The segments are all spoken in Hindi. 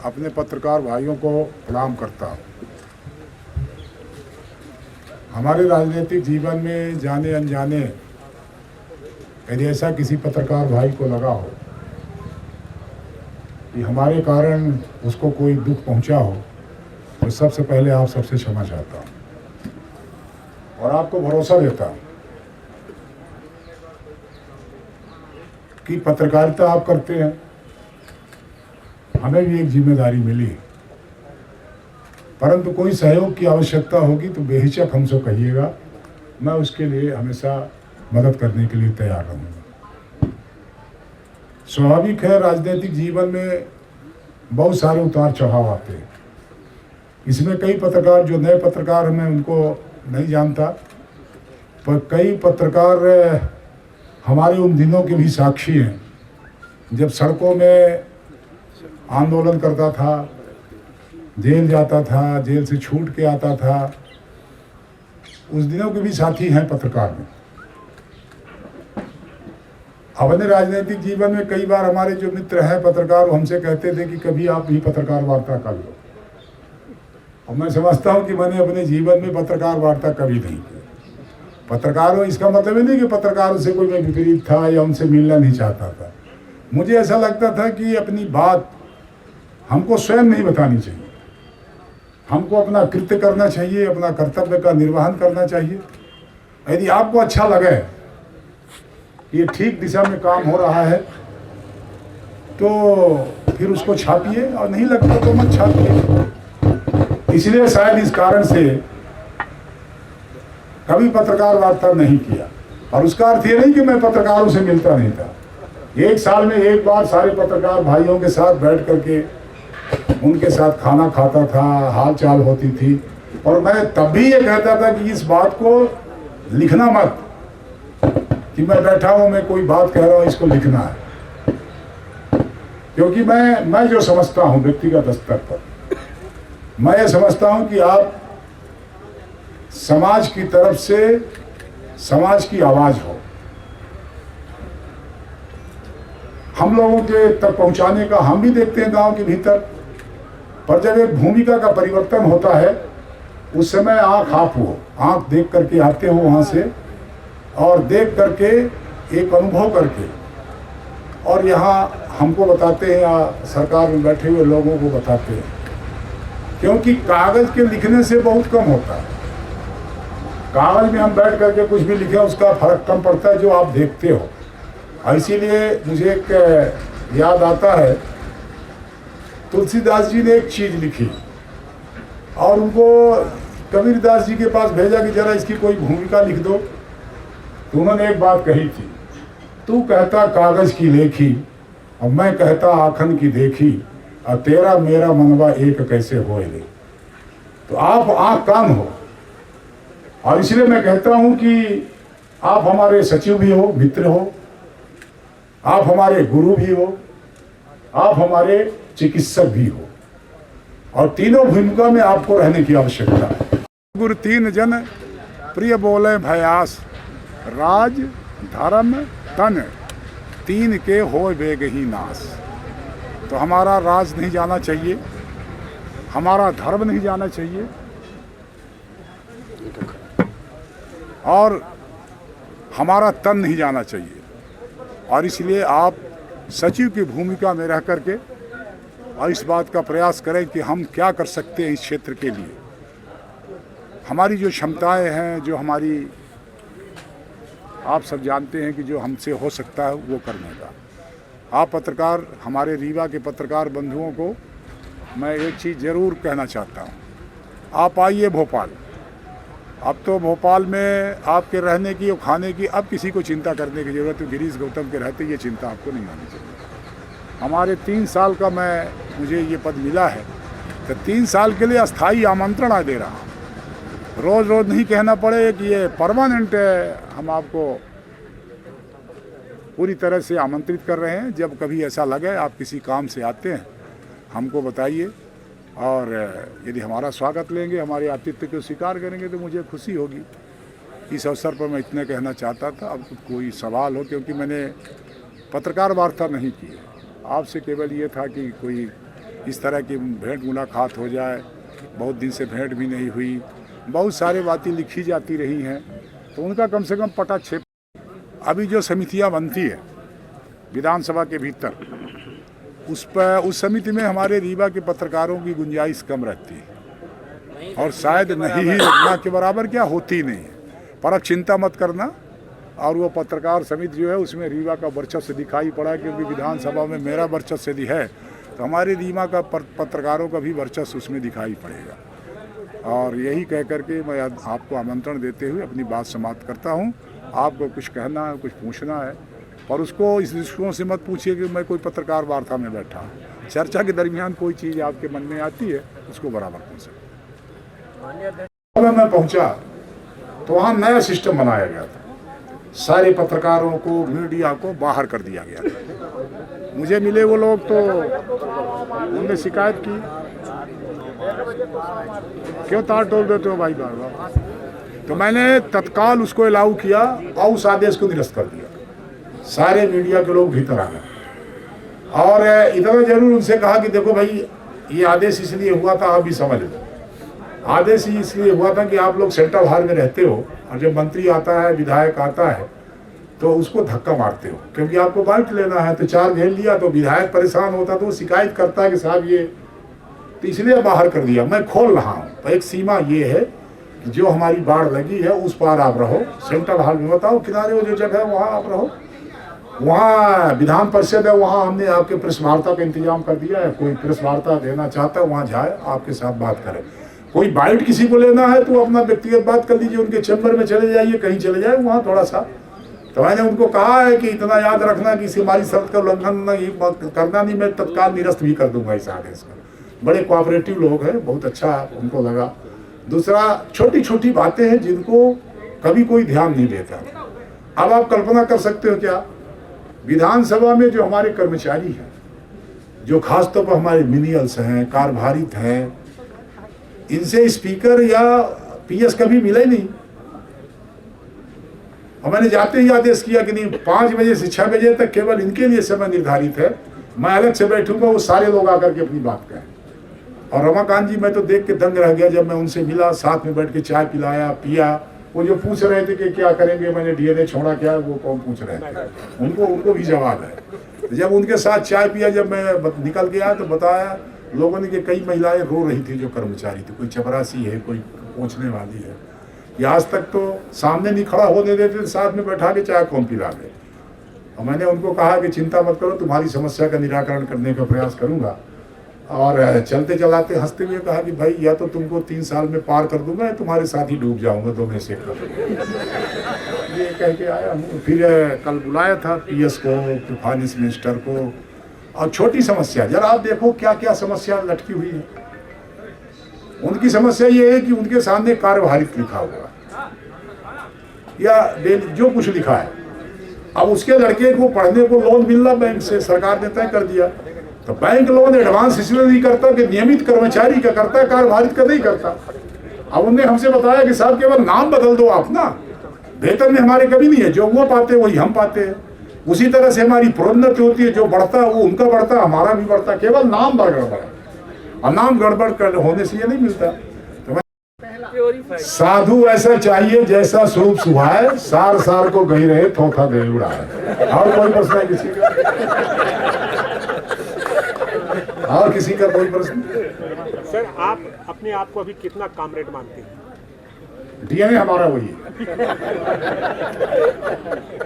अपने पत्रकार भाइयों को प्रणाम करता हूँ। हमारे राजनीतिक जीवन में जाने अनजाने यदि ऐसा किसी पत्रकार भाई को लगा हो कि हमारे कारण उसको कोई दुख पहुंचा हो, तो सबसे पहले आप सबसे क्षमा चाहता हूँ और आपको भरोसा देता हूँ कि पत्रकारिता आप करते हैं, हमें भी एक जिम्मेदारी मिली, परंतु कोई सहयोग की आवश्यकता होगी तो बेहिचक हमसे कहिएगा, मैं उसके लिए हमेशा मदद करने के लिए तैयार रहूँगा। स्वाभाविक है, राजनीतिक जीवन में बहुत सारे उतार चढ़ाव आते हैं। इसमें कई पत्रकार, जो नए पत्रकार हैं मैं उनको नहीं जानता, पर कई पत्रकार हमारे उन दिनों के भी साक्षी हैं जब सड़कों में आंदोलन करता था, जेल जाता था, जेल से छूट के आता था, उस दिनों के भी साथी हैं पत्रकार में। अपने राजनीतिक जीवन में कई बार हमारे जो मित्र हैं पत्रकार, वो हमसे कहते थे कि कभी आप भी पत्रकार वार्ता कर लो, और मैं समझता हूँ कि मैंने अपने जीवन में पत्रकार वार्ता कभी नहीं की। पत्रकारों, इसका मतलब नहीं कि पत्रकारों से कोई मैं विपरीत था या उनसे मिलना नहीं चाहता था। मुझे ऐसा लगता था कि अपनी बात हमको स्वयं नहीं बतानी चाहिए, हमको अपना कृत्य करना चाहिए, अपना कर्तव्य का निर्वहन करना चाहिए। यदि आपको अच्छा लगे कि ये ठीक दिशा में काम हो रहा है तो फिर उसको छापिए, और नहीं लगता तो मत छापिए। इसलिए शायद इस कारण से कभी पत्रकार वार्ता नहीं किया, और उसका अर्थ ये नहीं कि मैं पत्रकारों से मिलता नहीं था। एक साल में एक बार सारे पत्रकार भाइयों के साथ बैठ करके उनके साथ खाना खाता था, हाल चाल होती थी, और मैं तब भी ये कहता था कि इस बात को लिखना मत, कि मैं बैठा हूँ, मैं कोई बात कह रहा हूँ, इसको लिखना है। क्योंकि मैं जो समझता हूँ व्यक्तिगत स्तर पर, मैं ये समझता हूँ कि आप समाज की तरफ से समाज की आवाज़ हो, हम लोगों के तक पहुंचाने का। हम भी देखते हैं गांव के भीतर, पर जब एक भूमिका का परिवर्तन होता है उस समय आँख देख करके आते हो वहाँ से, और देख करके एक अनुभव करके, और यहाँ हमको बताते हैं या सरकार में बैठे हुए लोगों को बताते हैं। क्योंकि कागज़ के लिखने से बहुत कम होता है, कागज़ में हम बैठ करके कुछ भी लिखें उसका फर्क कम पड़ता है जो आप देखते हो। इसीलिए मुझे एक याद आता है, तुलसीदास जी ने एक चीज़ लिखी और उनको कबीरदास जी के पास भेजा कि जरा इसकी कोई भूमिका लिख दो। तो उन्होंने एक बात कही थी, तू कहता कागज़ की लेखी और मैं कहता आखन की देखी, और तेरा मेरा मनवा एक कैसे होए ले। तो आप आँख कान हो, और इसलिए मैं कहता हूँ कि आप हमारे सचिव भी हो, मित्र हो, आप हमारे गुरु भी हो, आप हमारे चिकित्सक भी हो, और तीनों भूमिका में आपको रहने की आवश्यकता है। गुरु तीन जन प्रिय बोले भयास, राज धर्म तन तीन के हो बेगही नाश। तो हमारा राज नहीं जाना चाहिए, हमारा धर्म नहीं जाना चाहिए, और हमारा तन नहीं जाना चाहिए। और इसलिए आप सचिव की भूमिका में रह करके और इस बात का प्रयास करें कि हम क्या कर सकते हैं इस क्षेत्र के लिए। हमारी जो क्षमताएं हैं, जो हमारी, आप सब जानते हैं कि जो हमसे हो सकता है वो करने का। आप पत्रकार, हमारे रीवा के पत्रकार बंधुओं को मैं एक चीज़ ज़रूर कहना चाहता हूँ, आप आइए भोपाल। अब तो भोपाल में आपके रहने की और खाने की अब किसी को चिंता करने की ज़रूरत है। गिरीश गौतम के रहते ये चिंता आपको नहीं होनी चाहिए। हमारे 3 साल का मुझे ये पद मिला है, तो 3 साल के लिए अस्थाई आमंत्रण आ दे रहा हूँ। रोज़ रोज़ नहीं कहना पड़े कि ये परमानेंट है, हम आपको पूरी तरह से आमंत्रित कर रहे हैं। जब कभी ऐसा लगे आप किसी काम से आते हैं हमको बताइए, और यदि हमारा स्वागत लेंगे, हमारे आतिथ्य को स्वीकार करेंगे तो मुझे खुशी होगी। इस अवसर पर मैं इतने कहना चाहता था। अब कोई सवाल हो, क्योंकि मैंने पत्रकार वार्ता नहीं की है, आपसे केवल ये था कि कोई इस तरह की भेंट मुलाकात हो जाए, बहुत दिन से भेंट भी नहीं हुई, बहुत सारी बातें लिखी जाती रही हैं, तो उनका कम से कम पटा छेप। अभी जो समितियां बनती है विधानसभा के भीतर, उस समिति में हमारे रीवा के पत्रकारों की गुंजाइश कम रहती है, और शायद नहीं ही ना के बराबर क्या होती नहीं है। पर अब चिंता मत करना, और वो पत्रकार समिति जो है उसमें रीवा का वर्चस्व दिखाई पड़ा, क्योंकि विधानसभा में मेरा वर्चस्व यदि है तो हमारे रीवा का पत्रकारों का भी वर्चस्व उसमें दिखाई पड़ेगा। और यही कह करके मैं आपको आमंत्रण देते हुए अपनी बात समाप्त करता हूँ। आपको कुछ कहना है, कुछ पूछना है, पर उसको इस दृष्टिकोण से मत पूछिए कि मैं कोई पत्रकार वार्ता में बैठा हूँ। चर्चा के दरमियान कोई चीज़ आपके मन में आती है उसको बराबर पूछें। मैं पहुँचा तो वहाँ नया सिस्टम बनाया गया था, सारे पत्रकारों को, मीडिया को बाहर कर दिया गया था। मुझे मिले वो लोग तो उन्होंने शिकायत की, क्यों तार तोड़ देते हो भाई बार बार। तो मैंने तत्काल उसको अलाउ किया और उस आदेश को निरस्त कर दिया। सारे मीडिया के लोग भीतर आ गए और इतना जरूर उनसे कहा कि देखो भाई, ये आदेश इसलिए हुआ था, आप भी समझ लो। आदेश ही इसलिए हुआ था कि आप लोग सेंट्रल हॉल में रहते हो, और जब मंत्री आता है, विधायक आता है, तो उसको धक्का मारते हो, क्योंकि आपको बाइट लेना है। तो 4 घेर लिया तो विधायक परेशान होता, तो वो शिकायत करता है कि साहब ये, तो इसलिए बाहर कर दिया। मैं खोल रहा हूँ, तो एक सीमा ये है कि जो हमारी बाढ़ लगी है उस पार आप रहो, सेंट्रल हॉल में बताओ, किनारे वो जो जगह है वहाँ आप रहो। वहाँ विधान परिषद है, वहाँ हमने आपके प्रेस वार्ता का इंतजाम कर दिया है। कोई प्रेस वार्ता देना चाहता है वहाँ जाए, आपके साथ बात करे। कोई बाइट किसी को लेना है तो अपना व्यक्तिगत बात कर लीजिए, उनके चैम्बर में चले जाइए, कहीं चले जाए वहाँ थोड़ा सा। तो मैंने उनको कहा है कि इतना याद रखना कि हमारी शर्त का उल्लंघन नहीं करना, नहीं मैं तत्काल निरस्त भी कर दूंगा इस आदेश का। बड़े कोऑपरेटिव लोग हैं, बहुत अच्छा उनको लगा। दूसरा, छोटी छोटी बातें हैं जिनको कभी कोई ध्यान नहीं देता। अब आप कल्पना कर सकते हो क्या, विधानसभा में जो हमारे कर्मचारी हैं, जो खासतौर पर हमारे मिनियल्स हैं, कारभारित हैं, इनसे स्पीकर या पीएस कभी मिले नहीं। और मैंने जाते ही आदेश किया कि नहीं, 5 बजे से 6 बजे तक केवल इनके लिए समय निर्धारित है, मैं अलग से बैठूंगा, वो सारे लोग आकर के अपनी बात कहें। और रमाकांत जी, मैं तो देख के दंग रह गया जब मैं उनसे मिला, साथ में बैठ के चाय पिलाया, पिया। वो जो पूछ रहे थे कि क्या करेंगे, मैंने डीएनए छोड़ा क्या, वो कौन पूछ रहे थे, उनको भी जवाब है। जब उनके साथ चाय पिया, जब मैं निकल गया तो बताया लोगों ने कि कई महिलाएं रो रही थी, जो कर्मचारी थी, कोई चपरासी है, कोई पहुंचने वाली है, ये आज तक तो सामने नहीं खड़ा होने देते, साथ में बैठा के चाय कौन पिला गए। और मैंने उनको कहा कि चिंता मत करो, तुम्हारी समस्या का निराकरण करने का प्रयास करूंगा। और चलते चलाते हंसते हुए कहा कि भाई, या तो तुमको 3 साल में पार कर दूंगा, या तुम्हारे साथ ही डूब जाऊंगा, 2 में से एक। ये कह के आया हूँ। फिर कल बुलाया था पीएस को, फाइनेंस मिनिस्टर को। और छोटी समस्या, जरा आप देखो क्या क्या समस्या लटकी हुई है। उनकी समस्या ये है कि उनके सामने कार्यभारित लिखा हुआ या जो कुछ लिखा है, अब उसके लड़के को पढ़ने को लोन मिलना बैंक से सरकार ने तय कर दिया। तो बैंक लोन एडवांस इसलिए नहीं करता कि नियमित कर्मचारी का करता है, कार्यभारित का नहीं करता। अब उन्होंने हमसे बताया कि साहब केवल नाम बदल दो आप ना, वेतन में हमारे कभी नहीं है, जो वो पाते वही हम पाते हैं। उसी तरह से हमारी प्रोन्नति होती है, जो बढ़ता है वो उनका बढ़ता, हमारा भी बढ़ता, केवल नाम गड़बड़ है। और नाम गड़बड़ कर होने से ये नहीं मिलता। तो साधु ऐसा चाहिए जैसा स्वरूप सुहाए, सार सार को गई रहे थोथा दे उड़ाए। और कोई प्रश्न है किसी का? और किसी का कोई प्रश्न? सर, आप अपने आप को अभी कितना कामरेड मानते हैं? डीएनए हमारा वही है।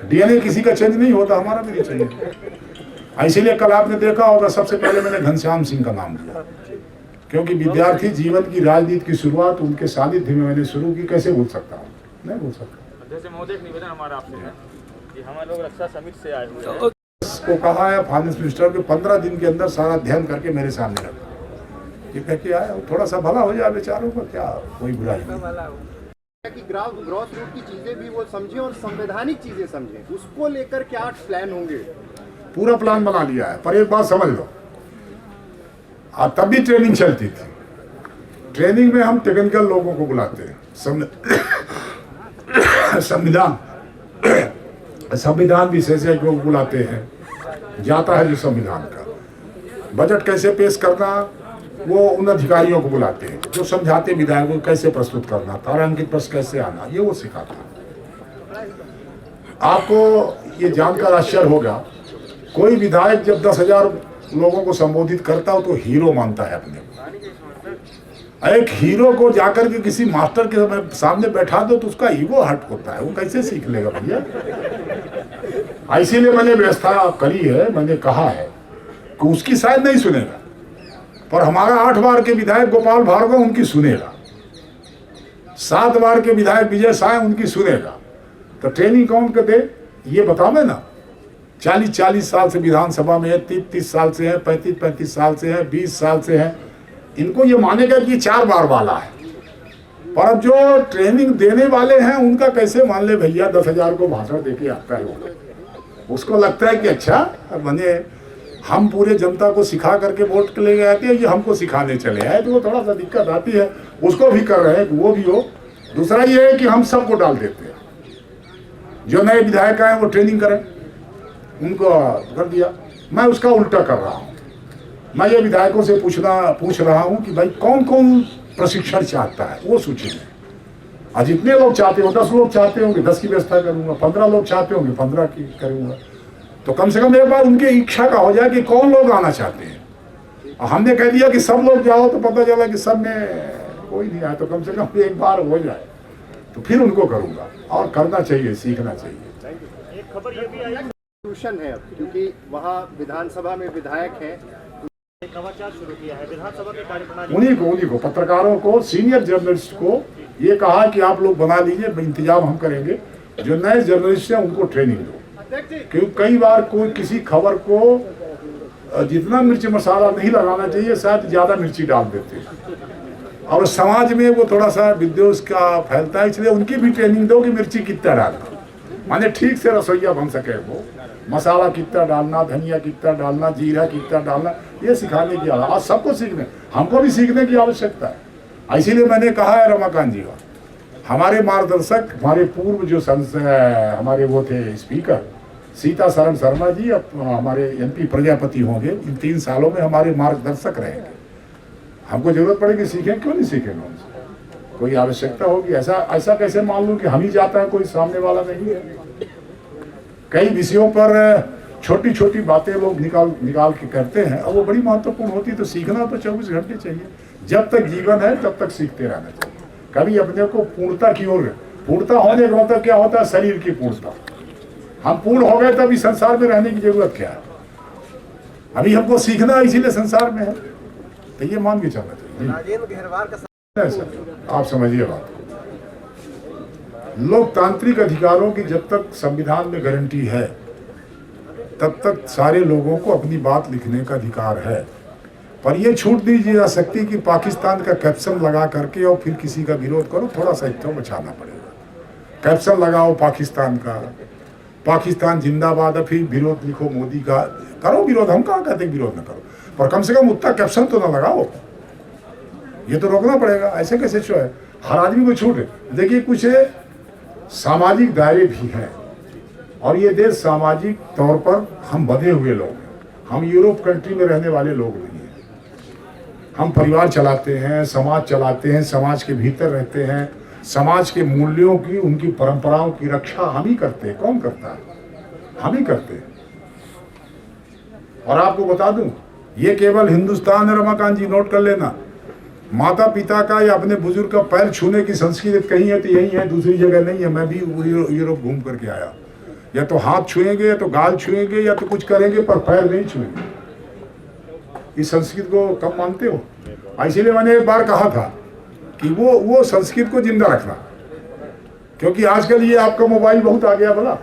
डीएनए किसी का चेंज नहीं होता, हमारा भी नहीं चेंज। इसीलिए कल आपने देखा होगा, सबसे पहले मैंने घनश्याम सिंह का नाम लिया, क्योंकि विद्यार्थी जीवन की राजनीति की शुरुआत उनके सानिध्य में मैंने शुरू की। कैसे भूल सकता हूँ? नहीं भूल सकता। अध्यक्ष महोदय, एक निवेदन हमारा आपसे है कि हम लोग रक्षा समिति से आए हुए हैं। को कहा है फाइनेंस मिनिस्टर के 15 दिन के अंदर सारा अध्ययन करके मेरे सामने रखा। ये कह के आया, थोड़ा सा भला हो जाए बेचारों का, क्या कोई बुराई नहीं। कि ग्रॉस रूट की चीजें भी वो समझें और संवैधानिक चीजें समझें, उसको लेकर क्या प्लान होंगे? पूरा प्लान बना लिया है, पर एक बात समझ लो, तब भी ट्रेनिंग चलती थी। ट्रेनिंग में हम टेक्निकल लोगों को बुलाते हैं, संविधान विशेषज्ञ को बुलाते हैं, जाता है जो संविधान का। बजट कैसे पेश करना वो उन अधिकारियों को बुलाते हैं जो समझाते विधायकों को कैसे प्रस्तुत करना, तारांकित प्रश्न कैसे आना, ये वो सिखाता है। आपको ये जानकर आश्चर्य होगा, कोई विधायक जब 10,000 लोगों को संबोधित करता हो तो हीरो मानता है अपने को। एक हीरो को जाकर के किसी मास्टर के सामने बैठा दो तो उसका ईगो हर्ट होता है, वो कैसे सीख लेगा भैया। इसीलिए मैंने व्यवस्था करी है, मैंने कहा है कि उसकी शायद नहीं सुनेगा, पर हमारा 8 बार के विधायक गोपाल भार्गव उनकी सुनेगा, 7 बार के विधायक विजय साय उनकी सुनेगा। तो ट्रेनिंग कौन के दे ये बतावे ना। 40-40 साल से विधानसभा में है, 30-30 साल से है, 35-35 साल से है, 20 साल से है, इनको ये मानेगा कि 4 बार वाला है। पर अब जो ट्रेनिंग देने वाले हैं उनका कैसे मान ले भैया, 10,000 को भाषण देके आता है वो, उसको लगता है कि अच्छा मैंने हम पूरे जनता को सिखा करके वोट के लिए आते हैं, ये हमको सिखाने चले आए, तो वो थोड़ा सा दिक्कत आती है। उसको भी कर रहे हैं, वो भी हो। दूसरा ये है कि हम सबको डाल देते हैं, जो नए विधायक आए वो ट्रेनिंग करें, उनको कर दिया। मैं उसका उल्टा कर रहा हूँ। मैं ये विधायकों से पूछ रहा हूँ कि भाई कौन कौन प्रशिक्षण चाहता है वो सूची में, और जितने लोग चाहते हो, 10 लोग चाहते होंगे 10 की व्यवस्था करूंगा, 15 लोग चाहते होंगे 15 की करूंगा। तो कम से कम एक बार उनकी इच्छा का हो जाए कि कौन लोग आना चाहते हैं। और हमने कह दिया कि सब लोग जाओ तो पता चला कि सब में कोई नहीं आया, तो कम से कम एक बार हो जाए तो फिर उनको करूंगा। और करना चाहिए, सीखना चाहिए। एक खबर ये भी आई ट्यूशन है अब, क्योंकि वहाँ विधानसभा में विधायक हैं, नवाचार शुरू किया है विधानसभा के कार्यप्रणाली। उन्हीं को पत्रकारों को, सीनियर जर्नलिस्ट को ये कहा कि आप लोग बना लीजिए, इंतजाम हम करेंगे। जो नए जर्नलिस्ट हैं उनको ट्रेनिंग दो, क्योंकि कई बार कोई किसी खबर को जितना मिर्च मसाला नहीं लगाना चाहिए शायद ज्यादा मिर्ची डाल देते हैं, और समाज में वो थोड़ा सा विद्वेष का फैलता है। इसलिए उनकी भी ट्रेनिंग दो कि मिर्ची कितना डालना, माने ठीक से रसोईया बन सके वो, मसाला कितना डालना, धनिया कितना डालना, जीरा कितना डालना, ये सिखाने की आज सबको सीखने, हमको भी सीखने की आवश्यकता है। इसीलिए मैंने कहा है रमाकांत जी, हमारे मार्गदर्शक, हमारे पूर्व जो हमारे वो थे स्पीकर सीता शरण शर्मा जी, अब हमारे MP प्रजापति होंगे, इन 3 सालों में हमारे मार्गदर्शक रहेंगे। हमको जरूरत पड़ेगी सीखें, क्यों नहीं सीखेंगे उनसे, कोई आवश्यकता होगी। ऐसा कैसे मान लूं कि हम ही जाता है, कोई सामने वाला नहीं है। कई विषयों पर छोटी छोटी बातें लोग निकाल के करते हैं, और वो बड़ी महत्वपूर्ण होती है। तो सीखना तो 24 घंटे चाहिए, जब तक जीवन है तब तक सीखते रहना चाहिए। कभी अपने को पूर्णता की ओर, पूर्णता होने का मतलब क्या होता है, शरीर की पूर्णता। हम पूर्ण हो गए तब इस संसार में रहने की जरूरत क्या है, अभी हमको सीखना इसीलिए संसार में है। तो ये मान के चलना चाहिए। आप समझिए बात, लोकतांत्रिक अधिकारों की जब तक संविधान में गारंटी है तब तक सारे लोगों को अपनी बात लिखने का अधिकार है। पर यह छूट दी जा सकती कि पाकिस्तान का कैप्शन लगा करके और फिर किसी का विरोध करो, थोड़ा सा इतना बचाना पड़ेगा। कैप्शन लगाओ पाकिस्तान का, पाकिस्तान जिंदाबाद, फिर विरोध लिखो मोदी का, करो विरोध, हम कहाँ कहते विरोध न करो, पर कम से कम उतना कैप्शन तो ना लगाओ। ये तो रोकना पड़ेगा, ऐसे कैसे छो है, हर आदमी को छूट है। देखिए कुछ सामाजिक दायरे भी हैं, और ये देश सामाजिक तौर पर हम बंधे हुए लोग हैं। हम यूरोप कंट्री में रहने वाले लोग नहीं हैं। हम परिवार चलाते हैं, समाज चलाते हैं, समाज के भीतर रहते हैं, समाज के मूल्यों की, उनकी परंपराओं की रक्षा हम ही करते हैं। कौन करता है? हम ही करते हैं। और आपको बता दूं, ये केवल हिंदुस्तान है रमाकांत जी, नोट कर लेना। माता पिता का या अपने बुजुर्ग का पैर छूने की संस्कृति कहीं है तो यही है, दूसरी जगह नहीं है। मैं भी यूरोप घूम करके आया, या तो हाथ छुएंगे, या तो गाल छुएंगे, या तो कुछ करेंगे, पर पैर नहीं छुएंगे। इस संस्कृति को कब मानते हो? इसीलिए मैंने एक बार कहा था कि वो संस्कृति को जिंदा रखना, क्योंकि आजकल ये आपका मोबाइल बहुत आ गया बोला,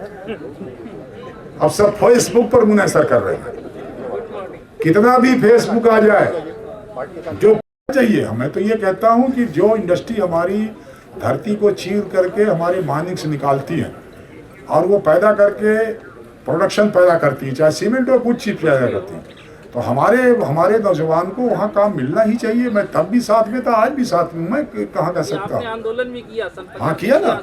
अब सब फेसबुक पर मुनहसर कर रहे हैं। कितना भी फेसबुक आ जाए, जो चाहिए, मैं तो ये कहता हूं कि जो इंडस्ट्री हमारी धरती को चीर करके हमारे मानिक से निकालती है और वो पैदा करके प्रोडक्शन पैदा करती है, चाहे सीमेंट और कुछ चीज पैदा करती है, तो हमारे नौजवान को वहाँ काम मिलना ही चाहिए। मैं तब भी साथ में था, आज भी साथ में, मैं कहाँ कह सकता आपने हूँ। आंदोलन भी किया हाँ किया ना,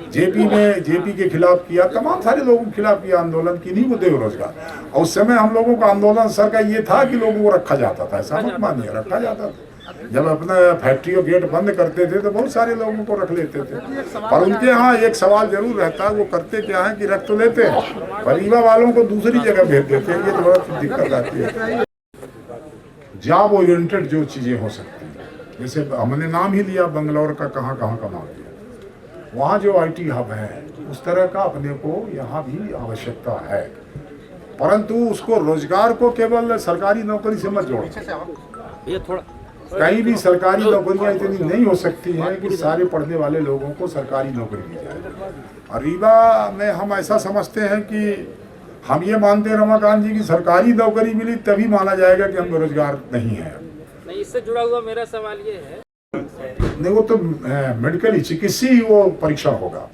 88 जेपी के खिलाफ किया, तमाम सारे लोगों के खिलाफ किया आंदोलन, की नहीं वो बेरोजगार। और उस समय हम लोगों का आंदोलन सर का ये था कि लोगों को रखा जाता था, ऐसा मत मानिए, रखा जाता था। जब अपना फैक्ट्री और गेट बंद करते थे तो बहुत सारे लोगों को रख लेते थे। पर उनके यहाँ एक सवाल जरूर रहता है, वो करते क्या है कि रख तो लेते हैं पर रीवा वालों को दूसरी जगह भेज देते हैं, ये थोड़ा दिक्कत आती है। जॉब ओरिएंटेड जो चीज़ें हो सकती हैं, जैसे हमने नाम ही लिया बंगलौर का, कहाँ कहाँ का नाम लिया, वहाँ जो IT हब है उस तरह का अपने को यहाँ भी आवश्यकता है। परंतु उसको रोजगार को केवल सरकारी नौकरी से मत जोड़ो। ये थोड़ा कहीं भी सरकारी नौकरियां इतनी नहीं हो सकती हैं कि सारे पढ़ने वाले लोगों को सरकारी नौकरी दी जाए। और रीवा में हम ऐसा समझते हैं कि हम ये मानते हैं रमाकांत जी की सरकारी नौकरी मिली तभी माना जाएगा कि हम बेरोजगार नहीं हैं। नहीं, इससे जुड़ा हुआ मेरा सवाल ये है, नहीं वो तो मेडिकल चिकित्सीय वो परीक्षा होगा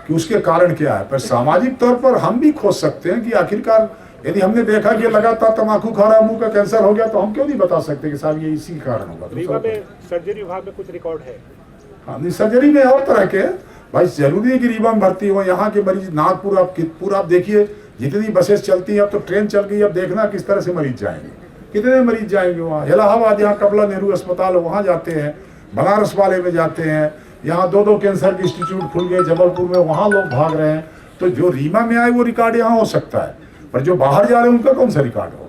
कि उसके कारण क्या है, पर सामाजिक तौर पर हम भी खोज सकते हैं कि आखिरकार यदि हमने देखा कि लगातार तम्बाकू खा रहा, मुंह का कैंसर हो गया, तो हम क्यों नहीं बता सकते कि साहब ये इसी कारण होगा। रीवा में सर्जरी विभाग में कुछ रिकॉर्ड है? हाँ नहीं, सर्जरी में और तरह के भाई जरूरी है कि रीवा में भर्ती हो। यहाँ के मरीज नागपुर आप देखिए जितनी बसेस चलती हैं, अब तो ट्रेन चल गई, अब देखना किस तरह से मरीज जाएंगे, कितने मरीज जाएंगे वहाँ। इलाहाबाद यहाँ कमला नेहरू अस्पताल वहाँ जाते हैं, बनारस वाले में जाते हैं, यहाँ 2 कैंसर के इंस्टीट्यूट खुल गए जबलपुर में, वहाँ लोग भाग रहे हैं। तो जो रीवा में आए वो रिकॉर्ड यहाँ हो सकता है, पर जो बाहर जा रहे हैं उनका कौन सा रिकॉर्ड होगा।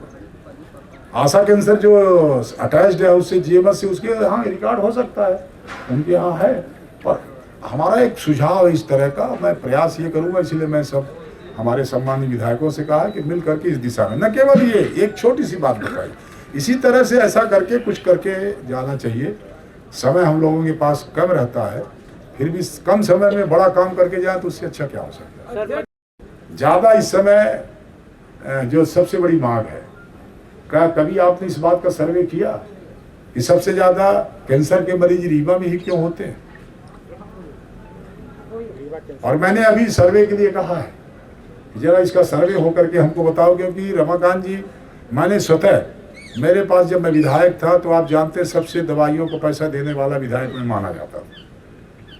आशा कैंसर जो अटैच्ड है उससे GMS से, उसके यहाँ रिकॉर्ड हो सकता है, उनके यहाँ है। पर हमारा एक सुझाव है इस तरह का, मैं प्रयास ये करूँगा, इसलिए मैं सब हमारे सम्मानित विधायकों से कहा कि मिल करके इस दिशा में, न केवल ये एक छोटी सी बात बताई, इसी तरह से ऐसा करके कुछ करके जाना चाहिए। समय हम लोगों के पास कम रहता है, फिर भी कम समय में बड़ा काम करके जाए तो उससे अच्छा क्या हो सकता है। ज़्यादा इस समय जो सबसे बड़ी मांग है, क्या कभी आपने इस बात का सर्वे किया कि सबसे ज़्यादा कैंसर के मरीज रीवा में ही क्यों होते हैं? और मैंने अभी सर्वे के लिए कहा है, जरा इसका सर्वे होकर के हमको बताओ, क्योंकि रमाकांत जी मैंने स्वतः, मेरे पास जब मैं विधायक था तो आप जानते हैं सबसे दवाइयों को पैसा देने वाला विधायक में माना जाता था।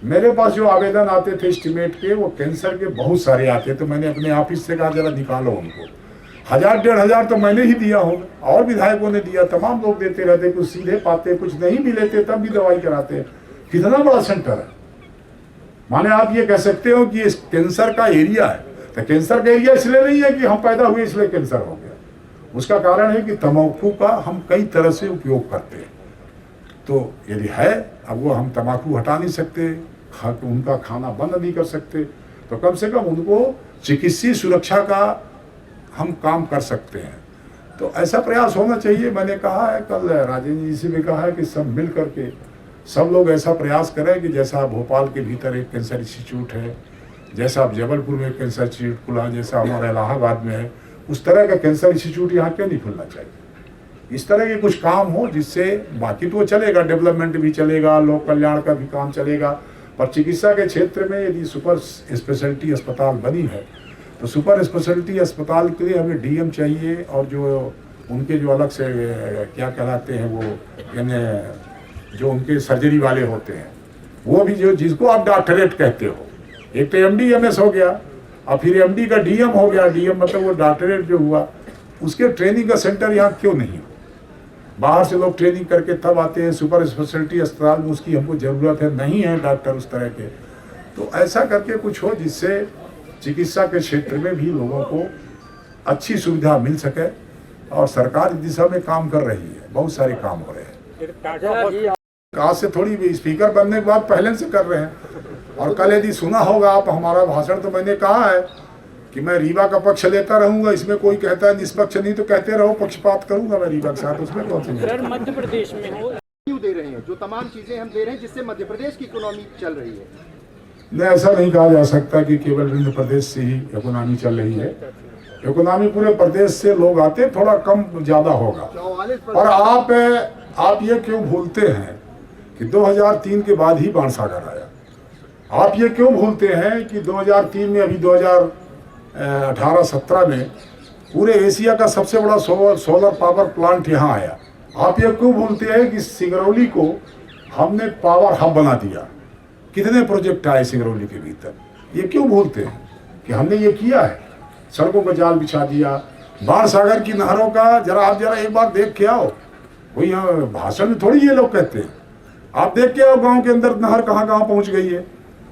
मेरे पास जो आवेदन आते थे एस्टिमेट के, वो कैंसर के बहुत सारे आते, तो मैंने अपने ऑफिस से कहा जरा निकालो उनको। 1000-1500 तो मैंने ही दिया होगा, और विधायकों ने दिया, तमाम लोग देते रहते, कुछ सीधे पाते, कुछ नहीं भी लेते, तब भी दवाई कराते। कितना बड़ा सेंटर है, माने आप ये कह सकते हो कि इस कैंसर का एरिया है। तो कैंसर का एरिया इसलिए नहीं है कि हम पैदा हुए इसलिए कैंसर हो गया, उसका कारण है कि तम्बाकू का हम कई तरह से उपयोग करते हैं। तो यदि है, अब वो हम तम्बाकू हटा नहीं सकते, उनका खाना बंद नहीं कर सकते, तो कम से कम उनको चिकित्सीय सुरक्षा का हम काम कर सकते हैं। तो ऐसा प्रयास होना चाहिए। मैंने कहा है, कल राजेंद्र जी से भी कहा है कि सब मिल करके सब लोग ऐसा प्रयास करें कि जैसा भोपाल के भीतर एक कैंसर इंस्टीट्यूट है, जैसा अब जबलपुर में कैंसर इंस्टीट्यूट खुला, जैसा हमारा इलाहाबाद में है, उस तरह का कैंसर इंस्टीट्यूट यहाँ क्यों नहीं खुलना चाहिए। इस तरह के कुछ काम हो जिससे, बाकी तो चलेगा, डेवलपमेंट भी चलेगा, लोक कल्याण का भी काम चलेगा, पर चिकित्सा के क्षेत्र में यदि सुपर स्पेशलिटी अस्पताल बनी है तो सुपर स्पेशलिटी अस्पताल के लिए हमें DM चाहिए, और जो उनके जो अलग से क्या कहलाते हैं वो, यानी जो उनके सर्जरी वाले होते हैं, वो भी जो जिसको आप डॉक्टरेट कहते हो, एक तो MD MS हो गया और फिर MD का DM हो गया। DM मतलब वो डॉक्टरेट जो हुआ, उसके ट्रेनिंग का सेंटर यहाँ क्यों नहीं हो। बाहर से लोग ट्रेनिंग करके तब आते हैं, सुपर स्पेशलिटी अस्पताल में उसकी हमको ज़रूरत है, नहीं है डॉक्टर उस तरह के। तो ऐसा करके कुछ हो जिससे चिकित्सा के क्षेत्र में भी लोगों को अच्छी सुविधा मिल सके, और सरकार इस दिशा में काम कर रही है, बहुत सारे काम हो रहे हैं। आज से थोड़ी भी स्पीकर बनने के बाद पहले से कर रहे हैं। और कल यदि सुना होगा आप हमारा भाषण, तो मैंने कहा है कि मैं रीवा का पक्ष लेता रहूंगा। इसमें कोई कहता है निष्पक्ष नहीं, तो कहते रहो, पक्षपात करूंगा मैं रीवा के साथ, उसमें कौन सी। सर मध्य प्रदेश में हो क्यों दे रहे हैं, जो तमाम चीजें हम दे रहे हैं जिससे मध्य प्रदेश की इकोनॉमी चल रही है। नहीं, ऐसा नहीं कहा जा सकता कि केवल मध्य प्रदेश से ही इकोनॉमी चल रही है। इकोनॉमी पूरे प्रदेश से लोग आते, थोड़ा कम ज्यादा होगा। और आप ये क्यों भूलते हैं कि 2003 के बाद ही बाणसागर आया। आप ये क्यों भूलते हैं कि 2003 में, अभी 2018-17 में पूरे एशिया का सबसे बड़ा सोलर पावर प्लांट यहाँ आया। आप ये क्यों भूलते हैं कि सिंगरौली को हमने पावर हब बना दिया। कितने प्रोजेक्ट आए सिंगरौली के भीतर, ये क्यों भूलते हैं कि हमने ये किया है। सड़कों का जाल बिछा दिया, बाण सागर की नहरों का आप जरा एक बार देख के आओ। कोई भाषण में थोड़ी ये लोग कहते हैं, आप देख के आओ गांव के अंदर नहर कहाँ कहाँ पहुँच गई है।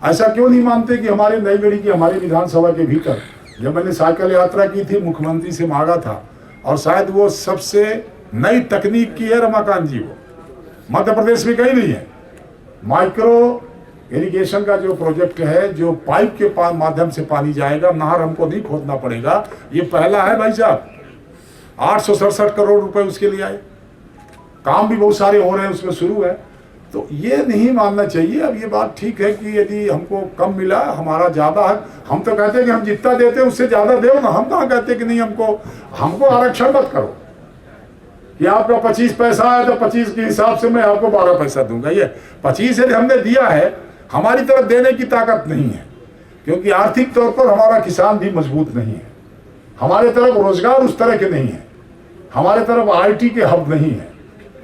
ऐसा क्यों नहीं मानते कि हमारे नई गढ़ी की हमारी विधानसभा के भीतर जब मैंने साइकिल यात्रा की थी, मुख्यमंत्री से मांगा था, और शायद वो सबसे नई तकनीक की है रमाकांत जी, वो मध्य प्रदेश में कहीं नहीं है। माइक्रो इरिगेशन का जो प्रोजेक्ट है, जो पाइप के माध्यम से पानी जाएगा, नहर हमको नहीं खोदना पड़ेगा, ये पहला है भाई साहब। 867 करोड़ रुपए उसके लिए आए, काम भी बहुत सारे हो रहे हैं, उसमें शुरू है। तो ये नहीं मानना चाहिए। अब ये बात ठीक है कि यदि हमको कम मिला, हमारा ज्यादा है, हम तो कहते हैं कि हम जितना देते हैं उससे ज्यादा दो ना। हम कहाँ कहते कि नहीं, हमको आरक्षण मत करो कि आपका 25 पैसा है तो 25 के हिसाब से मैं आपको 12 पैसा दूंगा। ये 25 यदि हमने दिया है, हमारी तरफ देने की ताकत नहीं है, क्योंकि आर्थिक तौर पर हमारा किसान भी मजबूत नहीं है, हमारे तरफ रोजगार उस तरह के नहीं है, हमारे तरफ IT के हब नहीं है,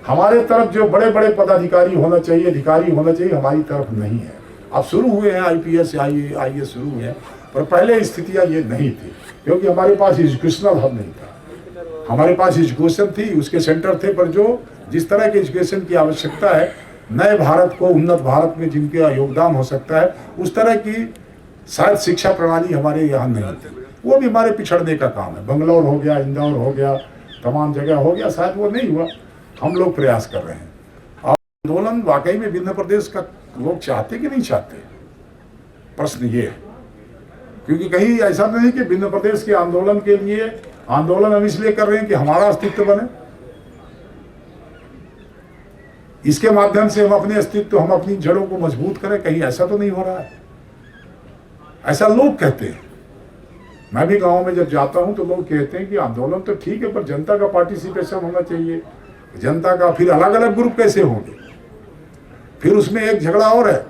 हमारे तरफ जो बड़े बड़े पदाधिकारी होना चाहिए, अधिकारी होना चाहिए, हमारी तरफ नहीं है। अब शुरू हुए हैं IPS IAS शुरू हुए हैं, पर पहले स्थितियां ये नहीं थी, क्योंकि हमारे पास एजुकेशनल हब नहीं था। हमारे पास एजुकेशन थी, उसके सेंटर थे, पर जो जिस तरह के एजुकेशन की आवश्यकता है नए भारत को, उन्नत भारत में जिनका योगदान हो सकता है, उस तरह की शायद शिक्षा प्रणाली हमारे यहाँ नहीं थी। वो भी हमारे पिछड़ने का काम है। बंगलौर हो गया, इंदौर हो गया, तमाम जगह हो गया, शायद वो नहीं हुआ। हम लोग प्रयास कर रहे हैं। और आंदोलन वाकई में विंध्य प्रदेश का लोग चाहते कि नहीं चाहते, प्रश्न ये है। क्योंकि कहीं ऐसा नहीं कि विंध्य प्रदेश के आंदोलन के लिए आंदोलन हम इसलिए कर रहे हैं कि हमारा अस्तित्व बने, इसके माध्यम से हम अपने अस्तित्व, हम अपनी जड़ों को मजबूत करें, कहीं ऐसा तो नहीं हो रहा है। ऐसा लोग कहते हैं। मैं भी गांव में जब जाता हूं तो लोग कहते हैं कि आंदोलन तो ठीक है, पर जनता का पार्टिसिपेशन होना चाहिए। जनता का फिर अलग अलग ग्रुप कैसे होंगे। फिर उसमें एक झगड़ा और है।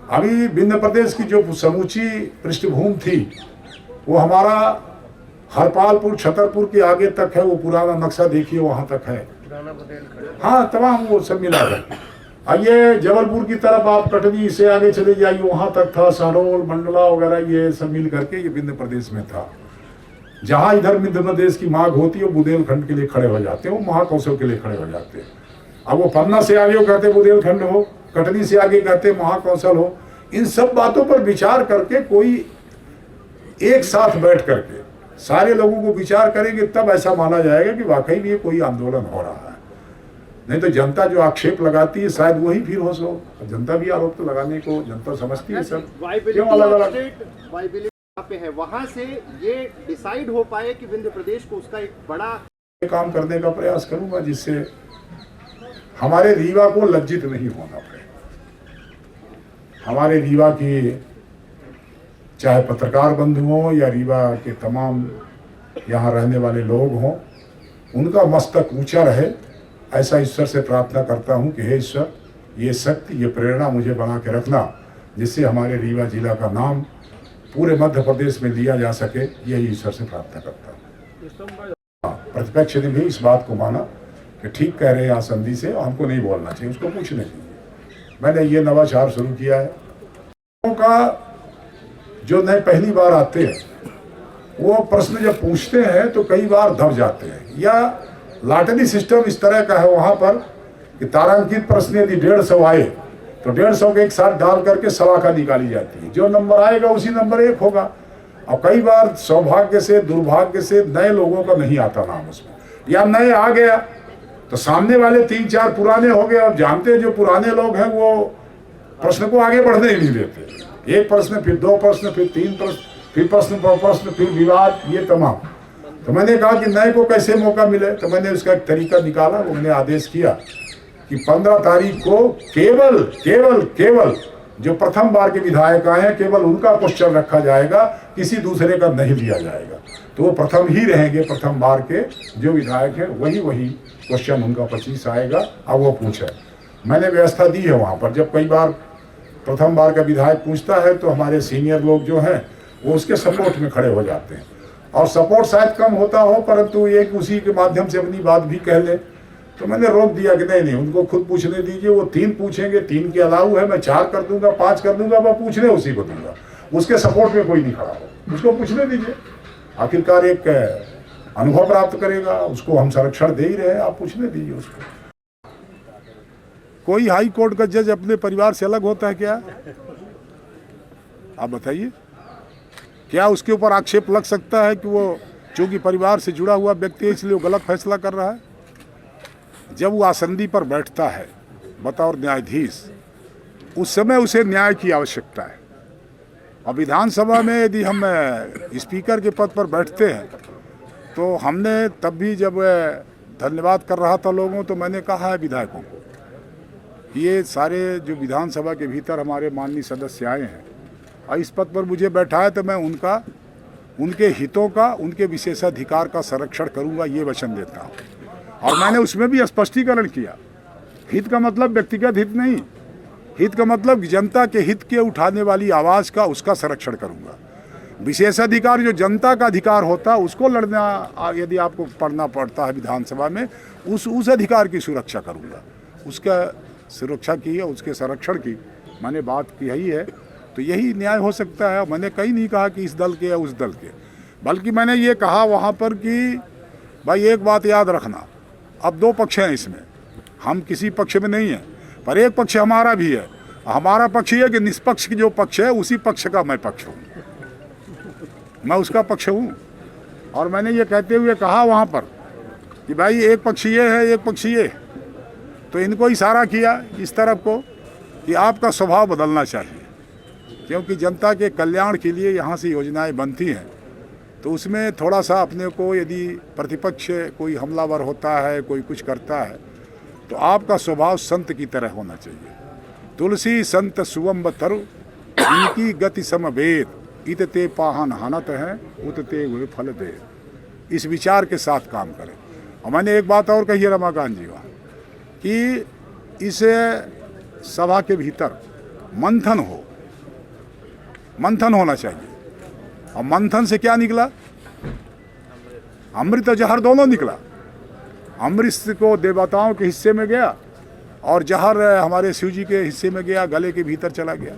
अभी विंध्य प्रदेश की जो समूची पृष्ठभूमि थी, वो हमारा हरपालपुर, छतरपुर के आगे तक है। वो पुराना नक्शा देखिए, वहां तक है। हाँ, तमाम वो सब मिला है। ये जबलपुर की तरफ आप कटनी से आगे चले जाइए, वहां तक था। शहडोल, मंडला वगैरह ये सब मिल करके ये विंध्य प्रदेश में था। जहां इधर विंध्य प्रदेश की मांग होती है, वो बुंदेलखंड के लिए खड़े हो जाते हैं, वो महाकौशल के लिए खड़े हो जाते हैं। अब वो पन्ना से आगे कहते बुंदेलखंड हो, कटनी से आगे कहते महाकौशल हो। इन सब बातों पर विचार करके कोई एक साथ बैठ करके सारे लोगों को विचार करेंगे, तब ऐसा माना जाएगा कि वाकई में ये कोई आंदोलन हो रहा है। नहीं तो जनता जो आक्षेप लगाती है, शायद वही फिर हो सो। जनता भी आरोप तो लगाने को जनता समझती है। सब क्यों अलग अलग पे है, वहां से ये डिसाइड हो पाए कि विंध्य प्रदेश को उसका एक बड़ा काम करने का प्रयास करूंगा, जिससे हमारे रीवा को लज्जित नहीं होना पड़े। हमारे रीवा की चाहे पत्रकार बंधु हों या रीवा के तमाम यहाँ रहने वाले लोग हों, उनका मस्तक ऊंचा रहे, ऐसा ईश्वर से प्रार्थना करता हूँ कि हे ईश्वर, ये शक्ति, ये प्रेरणा मुझे बना के रखना, जिससे हमारे रीवा जिला का नाम पूरे मध्य प्रदेश में लिया जा सके। यही ईश्वर से प्रार्थना करता हूँ। प्रतिपक्ष ने भी इस बात को माना कि ठीक कह रहे हैं आसंदी से, हमको नहीं बोलना चाहिए, उसको पूछने चाहिए। मैंने ये नवाचार शुरू किया है। लोगों का जो नए पहली बार आते हैं, वो प्रश्न जब पूछते हैं तो कई बार दब जाते हैं, या लॉटरी सिस्टम इस तरह का है वहाँ पर कि तारांकित प्रश्न यदि 150 आए तो 150 के एक साथ डाल करके सलाखा निकाली जाती है। जो नंबर आएगा उसी नंबर 1 होगा। और कई बार सौभाग्य से, दुर्भाग्य से नए लोगों का नहीं आता नाम उसमें, या नए आ गया तो सामने वाले 3-4 पुराने हो गए। अब जानते हैं जो पुराने लोग हैं वो प्रश्न को आगे बढ़ने ही नहीं देते। एक प्रश्न, फिर 2 प्रश्न, फिर 3 प्रश्न, फिर प्रश्न पर प्रश्न, फिर विवाद, ये तमाम। तो मैंने कहा कि नए को कैसे मौका मिले, तो मैंने उसका एक तरीका निकाला। उन्होंने आदेश किया कि 15 तारीख को केवल जो प्रथम बार के विधायक आए हैं, केवल उनका क्वेश्चन रखा जाएगा, किसी दूसरे का नहीं लिया जाएगा। तो वो प्रथम ही रहेंगे, प्रथम बार के जो विधायक हैं वही क्वेश्चन उनका 25 आएगा। अब वो पूछे, मैंने व्यवस्था दी है वहाँ पर। जब कई बार प्रथम बार का विधायक पूछता है तो हमारे सीनियर लोग जो हैं वो उसके सपोर्ट में खड़े हो जाते हैं। और सपोर्ट शायद कम होता हो, परंतु एक उसी के माध्यम से अपनी बात भी कह ले। तो मैंने रोक दिया कि नहीं, उनको खुद पूछने दीजिए, वो 3 पूछेंगे, 3 के अलाउ है, मैं 4 कर दूंगा, 5 कर दूंगा, मैं पूछने उसी को दूंगा, उसके सपोर्ट में कोई नहीं खड़ा हो, उसको पूछने दीजिए। आखिरकार एक अनुभव प्राप्त करेगा, उसको हम संरक्षण दे ही रहे हैं, आप पूछने दीजिए उसको। कोई हाई कोर्ट का जज अपने परिवार से अलग होता है क्या? आप बताइए, क्या उसके ऊपर आक्षेप लग सकता है कि वो चूंकि परिवार से जुड़ा हुआ व्यक्ति है इसलिए वो गलत फैसला कर रहा है? जब वो आसंदी पर बैठता है बतौर न्यायाधीश, उस समय उसे न्याय की आवश्यकता है। और विधानसभा में यदि हम स्पीकर के पद पर बैठते हैं तो हमने तब भी जब धन्यवाद कर रहा था लोगों, तो मैंने कहा है विधायकों को, ये सारे जो विधानसभा के भीतर हमारे माननीय सदस्य आए हैं और इस पद पर मुझे बैठाया, तो मैं उनके हितों का, उनके विशेषाधिकार का संरक्षण करूंगा, ये वचन देता हूँ। और मैंने उसमें भी स्पष्टीकरण किया, हित का मतलब व्यक्तिगत हित नहीं, हित का मतलब जनता के हित के उठाने वाली आवाज़ का, उसका संरक्षण करूंगा। विशेषाधिकार जो जनता का अधिकार होता है उसको लड़ना, यदि आपको पढ़ना पड़ता है विधानसभा में, उस अधिकार की सुरक्षा करूंगा, उसका सुरक्षा की है, उसके संरक्षण की मैंने बात की ही है। तो यही न्याय हो सकता है। मैंने कहीं नहीं कहा कि इस दल के या उस दल के, बल्कि मैंने ये कहा वहाँ पर कि भाई एक बात याद रखना, अब 2 पक्ष हैं इसमें, हम किसी पक्ष में नहीं हैं, पर एक पक्ष हमारा भी है। हमारा पक्ष ये है कि निष्पक्ष जो पक्ष है उसी पक्ष का मैं पक्ष हूँ, मैं उसका पक्ष हूँ। और मैंने ये कहते हुए कहा वहाँ पर कि भाई एक पक्ष ये है, एक पक्ष ये, तो इनको इशारा किया इस तरफ को कि आपका स्वभाव बदलना चाहिए, क्योंकि जनता के कल्याण के लिए यहाँ से योजनाएं बनती हैं, तो उसमें थोड़ा सा अपने को, यदि प्रतिपक्ष कोई हमलावर होता है, कोई कुछ करता है, तो आपका स्वभाव संत की तरह होना चाहिए। तुलसी संत सुवम्ब तरु, इनकी गति समवेद, इतते पाहन हानत है, उतते वे फल दे। इस विचार के साथ काम करें। और मैंने एक बात और कही है रमाकांत जी वहाँ, कि इस सभा के भीतर मंथन होना चाहिए। और मंथन से क्या निकला? अमृत और जहर दोनों निकला। अमृत को देवताओं के हिस्से में गया और जहर हमारे शिव जी के हिस्से में गया, गले के भीतर चला गया।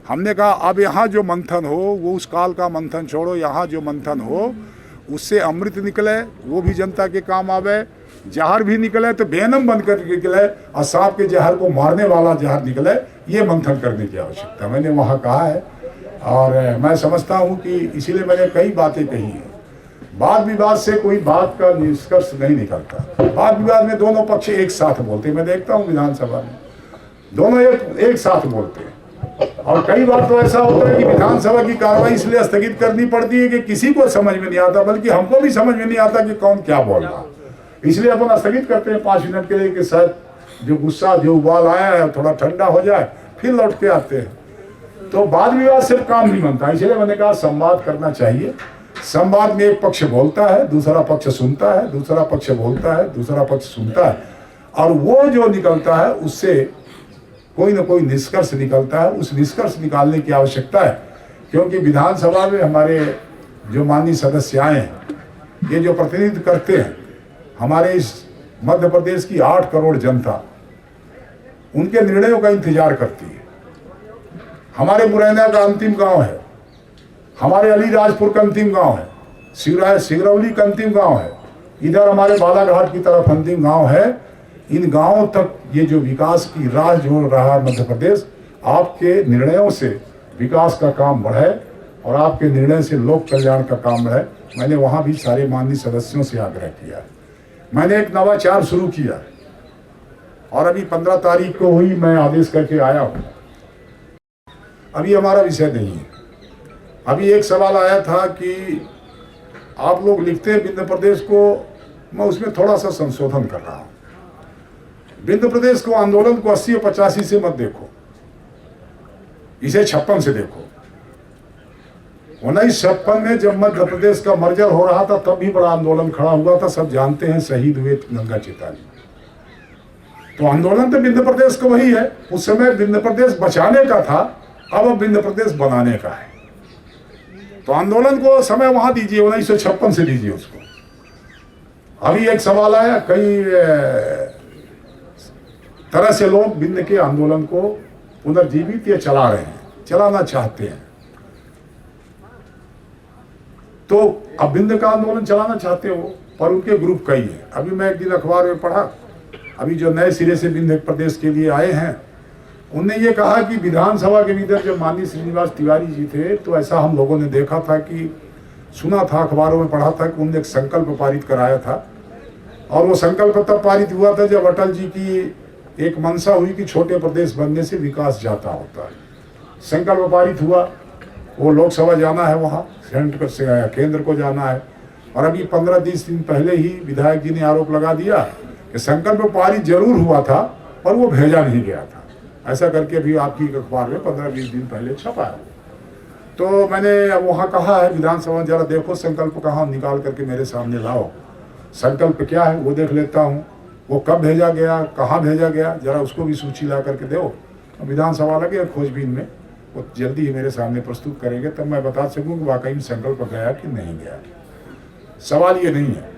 हमने कहा अब यहाँ जो मंथन हो वो उस काल का मंथन छोड़ो, यहाँ जो मंथन हो उससे अमृत निकले, वो भी जनता के काम आवे। जहर भी निकले तो वेनम बन कर निकले और सांप के जहर को मारने वाला जहर निकले, ये मंथन करने की आवश्यकता मैंने वहाँ कहा है। और मैं समझता हूँ कि इसीलिए मैंने कई बातें कही हैं। वाद विवाद से कोई बात का निष्कर्ष नहीं निकलता। वाद विवाद में दोनों पक्ष एक साथ बोलते हैं, मैं देखता हूँ विधानसभा में दोनों एक साथ बोलते हैं। और कई बार तो ऐसा होता है कि विधानसभा की कार्रवाई इसलिए स्थगित करनी पड़ती है कि किसी को समझ में नहीं आता, बल्कि हमको भी समझ में नहीं आता कि कौन क्या बोल रहा है, इसलिए अपन स्थगित करते हैं 5 मिनट के लिए कि शायद जो गुस्सा, जो उबाल आया है थोड़ा ठंडा हो जाए, फिर लौट के आते हैं। तो वाद विवाद सिर्फ काम नहीं बनता, इसलिए मैंने कहा संवाद करना चाहिए। संवाद में एक पक्ष बोलता है, दूसरा पक्ष सुनता है, दूसरा पक्ष बोलता है, दूसरा पक्ष सुनता है, और वो जो निकलता है उससे कोई ना कोई निष्कर्ष निकलता है। उस निष्कर्ष निकालने की आवश्यकता है, क्योंकि विधानसभा में हमारे जो माननीय सदस्य आए हैं, ये जो प्रतिनिधित्व करते हैं हमारे इस मध्य प्रदेश की 8 करोड़ जनता, उनके निर्णयों का इंतजार करती है। हमारे मुरैना का अंतिम गांव है, हमारे अलीराजपुर का अंतिम गांव है, सिगरौली का अंतिम गांव है, इधर हमारे बालाघाट की तरफ अंतिम गांव है। इन गांवों तक ये जो विकास की राह जोड़ रहा है मध्य प्रदेश, आपके निर्णयों से विकास का काम बढ़े और आपके निर्णय से लोक कल्याण का काम बढ़े। मैंने वहाँ भी सारे माननीय सदस्यों से आग्रह किया। मैंने एक नवाचार शुरू किया और अभी 15 तारीख को हुई मैं आदेश करके आया हूँ। अभी हमारा विषय नहीं है। अभी एक सवाल आया था कि आप लोग लिखते हैं विंध्य प्रदेश को, मैं उसमें थोड़ा सा संशोधन कर रहा हूँ। विंध्य प्रदेश को, आंदोलन को 80 और 85 से मत देखो, इसे 56 से देखो। 1956 में जब मध्य प्रदेश का मर्जर हो रहा था तब भी बड़ा आंदोलन खड़ा हुआ था, सब जानते हैं, शहीद हुए गंगा चेतानी। तो आंदोलन तो विंध्य प्रदेश का वही है। उस समय विंध्य प्रदेश बचाने का था, अब विंध्य प्रदेश बनाने का है। तो आंदोलन को समय वहां दीजिए, 1956 से दीजिए उसको। अभी एक सवाल आया, कई तरह से लोग बिंद के आंदोलन को पुनर्जीवित या चला रहे हैं, चलाना चाहते हैं। तो अब बिंद का आंदोलन चलाना चाहते हो, पर उनके ग्रुप कई है। अभी मैं एक दिन अखबार में पढ़ा, अभी जो नए सिरे से बिंद प्रदेश के लिए आए हैं, उनने ये कहा कि विधानसभा के भीतर जब माननीय श्रीनिवास तिवारी जी थे, तो ऐसा हम लोगों ने देखा था कि सुना था, अखबारों में पढ़ा था कि उन्होंने एक संकल्प पारित कराया था। और वो संकल्प तब पारित हुआ था जब अटल जी की एक मंशा हुई कि छोटे प्रदेश बनने से विकास जाता होता है। संकल्प पारित हुआ, वो लोकसभा जाना है, वहाँ सेंटर से केंद्र को जाना है। और अभी 15-20 दिन पहले ही विधायक जी ने आरोप लगा दिया कि संकल्प पारित जरूर हुआ था पर वो भेजा नहीं गया था। ऐसा करके भी आपकी अखबार में 15-20 दिन पहले छपा है। तो मैंने वहाँ कहा है, विधानसभा जरा देखो संकल्प कहाँ, निकाल करके मेरे सामने लाओ, संकल्प क्या है वो देख लेता हूँ, वो कब भेजा गया, कहाँ भेजा गया, जरा उसको भी सूची ला करके दो। विधानसभा लगे खोजबीन में, वो जल्दी ही मेरे सामने प्रस्तुत करेंगे, तब मैं बता सकूँ कि वाकई में संकल्प गया कि नहीं गया। सवाल ये नहीं है।